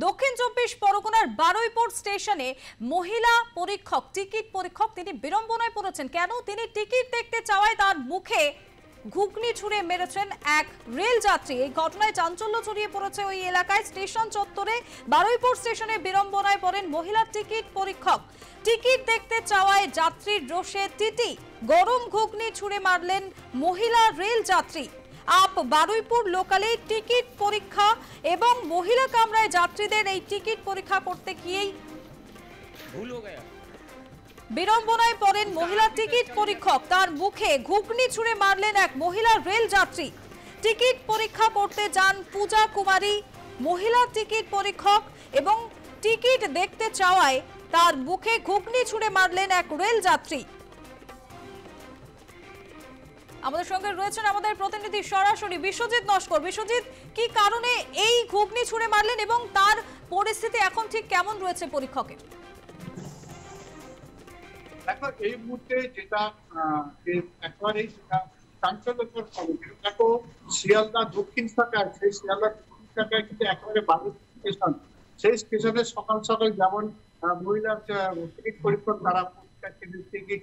দক্ষিণ চব্বিশ পরগনার বারুইপুর স্টেশনে মহিলা পরীক্ষক টিকিট পরীক্ষক তিনি বিড়ম্বনায় পড়েছেন। কেন? তিনি টিকিট দেখতে চাওয়ায় তার মুখে ঘুগনি ছুঁড়ে মেরেছেন এক রেল যাত্রী। এই ঘটনায় চাঞ্চল্য ছড়িয়ে পড়েছে ওই এলাকায়। স্টেশন চত্বরে বারুইপুর স্টেশনে বিড়ম্বনায় পড়েন মহিলা টিকিট পরীক্ষক। টিকিট দেখতে চাওয়ায় যাত্রীর রোষে টিটি গরম ঘুগনি ছুঁড়ে মারলেন মহিলা রেল যাত্রী। আপ বারুইপুর লোকালে টিকিট পরীক্ষা এবং মহিলা কামরায় যাত্রীদের এই টিকিট পরীক্ষা করতে গিয়েই ভুল হয়ে গেল। বিড়ম্বনায় পড়েন মহিলা টিকিট পরীক্ষক, তার মুখে ঘুগনি ছুঁড়ে মারলেন এক মহিলা রেল যাত্রী। টিকিট পরীক্ষা করতে যান পূজা কুমারী মহিলা টিকিট পরীক্ষক এবং টিকিট দেখতে চাওয়ায় তার মুখে ঘুগনি ছুঁড়ে মারলেন এক রেল যাত্রী। আমাদের সঙ্গে রয়েছেন আমাদের প্রতিনিধি সরাসরি বিশ্বজিৎ নস্কর। বিশ্বজিৎ, কি কারণে এই ঘুগনি ছুঁড়ে মারলেন এবং তার পরিস্থিতি এখন ঠিক কেমন রয়েছে পরীক্ষকের? দেখো, এই মুহূর্তে যেটা একেবারেই চাঞ্চল্যকর খবর, দেখো শিয়ালদা দক্ষিণ শাখায়, সেই শিয়ালদা দক্ষিণ শাখায় কিন্তু একেবারে বারুইপুর স্টেশন, সেই স্টেশনে সকাল সকাল যেমন মহিলা টিকিট পরীক্ষক তারা টিকিট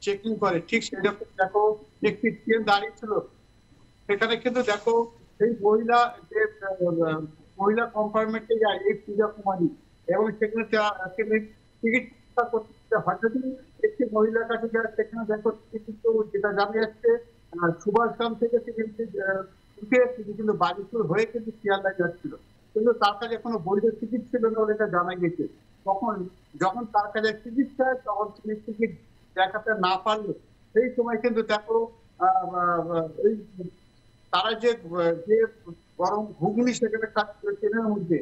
চেকিং করে, ঠিক সেরকম দেখো একটি ট্রেন দাঁড়িয়ে ছিল। সেখানে কিন্তু দেখো সেই মহিলা যে মহিলা কম্পার্টমেন্টে যায় এই পূজা কুমারী, এবং সেখানে টিকিট করতে হঠাৎ একটি মহিলার কাছে যায়। সেখানে দেখো কিন্তু যেটা জানা যাচ্ছে সুভাষগ্রাম থেকে তিনি কিন্তু বারুইপুর হয়ে কিন্তু শিয়ালদায় যাচ্ছিল, কিন্তু তার কাছে কোনো বৈধ টিকিট ছিল না বলে এটা জানা গেছে। যখন তার কাছে টিকিট চায় তখন তিনি টিকিট দেখাতে না পারলে সেই সময় কিন্তু দেখো তারা যে গরম ঘুগনি সেখানে খাচ্ছিল ট্রেনের মধ্যে,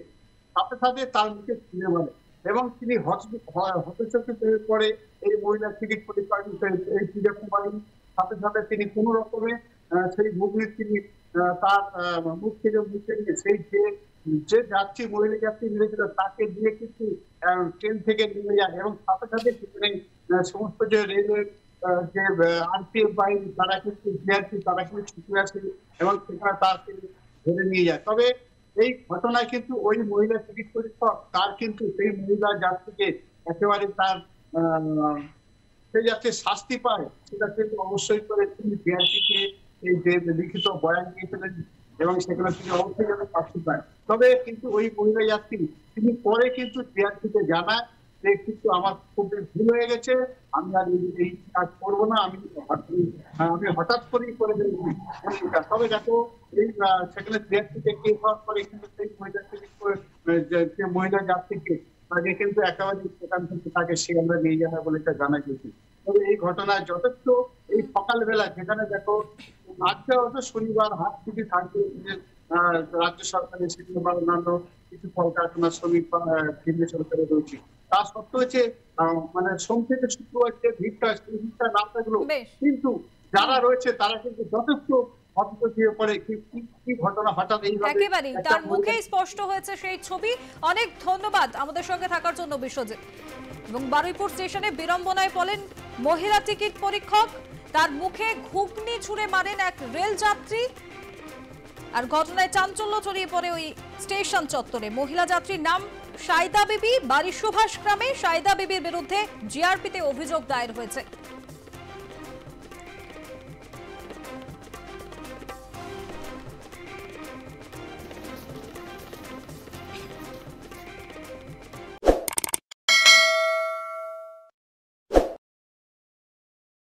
সাথে সাথে তার মুখে ছুঁড়ে মারে এবং তিনি হতচকিত হয়ে পড়ে। এই মহিলা টিকিট পরীক্ষক এই পূজা কুমারী সাথে সাথে তিনি কোন রকমে সেই ঘুগনি তিনি তার মুখ থেকে মুখে নিয়ে সেই যে যাত্রী মহিলা যাত্রী মিলেছিল তাকে দিয়ে কিন্তু ট্রেন থেকে নেমে যায়, এবং সাথে সাথে সমস্ত যে রেলওয়ে যে আরপিএফ বাহিনী তারা কিন্তু জিআরপি তারা কিন্তু ছুটে আসে এবং সেখানে তাকে ধরে নিয়ে যায়। তবে এই ঘটনায় কিন্তু ওই মহিলা টিকিট পরীক্ষক তার কিন্তু সেই মহিলা যাত্রীকে একেবারে তার সেই যাত্রী শাস্তি পায় সেটা কিন্তু অবশ্যই করে তিনি জিআরপিকে এই যে লিখিত বয়ান দিয়েছিলেন এবং সেখানে তিনি অবশ্যই যেন শাস্তি পায়। তবে কিন্তু ওই মহিলা যাত্রী তিনি পরে কিন্তু জিআরপিকে জানায় যে কিন্তু আমার খুব ভুল হয়ে গেছে, আমি আর এই কাজ করবো না, আমি হঠাৎ করেই করে দেব। তবে দেখো এই সেখানে জিআরপিকে কেস হওয়ার পরে কিন্তু সেই মহিলা যাত্রীকে তাকে কিন্তু একেবারে সেখান থেকে তাকে শিয়ালদা নিয়ে যাওয়া হয় বলে জানা গেছে। তবে এই ঘটনায় যথেষ্ট এই সকালবেলা যেখানে দেখো আজকে হয়তো শনিবার হাত ছুটি থাকবে রাজ্য সরকারের সেখানে বা অন্যান্য কিছু কলকারখানা শ্রমিক বা কেন্দ্রীয় সরকারের রয়েছে, তা সত্ত্বেও হচ্ছে মানে সোম থেকে শুক্রবার যে ভিড়টা সেই ভিড়টা না থাকলো, কিন্তু যারা রয়েছে তারা কিন্তু যথেষ্ট একেবারেই তার মুখেই স্পষ্ট হয়েছে সেই ছবি। অনেক ধন্যবাদ আমাদের সঙ্গে থাকার জন্য বিশ্বজিৎ। এবং বারুইপুর স্টেশনে বিড়ম্বনায় পড়েন মহিলা টিকিট পরীক্ষক, তার মুখে ঘুগনি ছুঁড়ে মারেন এক রেল যাত্রী। আর ঘটনায় চাঞ্চল্য ছড়িয়ে পড়ে ওই স্টেশন চত্বরে। মহিলা যাত্রীর নাম সাইদা বিবি, বাড়ি সুভাষ গ্রামে। সাইদা বিবির বিরুদ্ধে জিআরপিতে অভিযোগ দায়ের হয়েছে।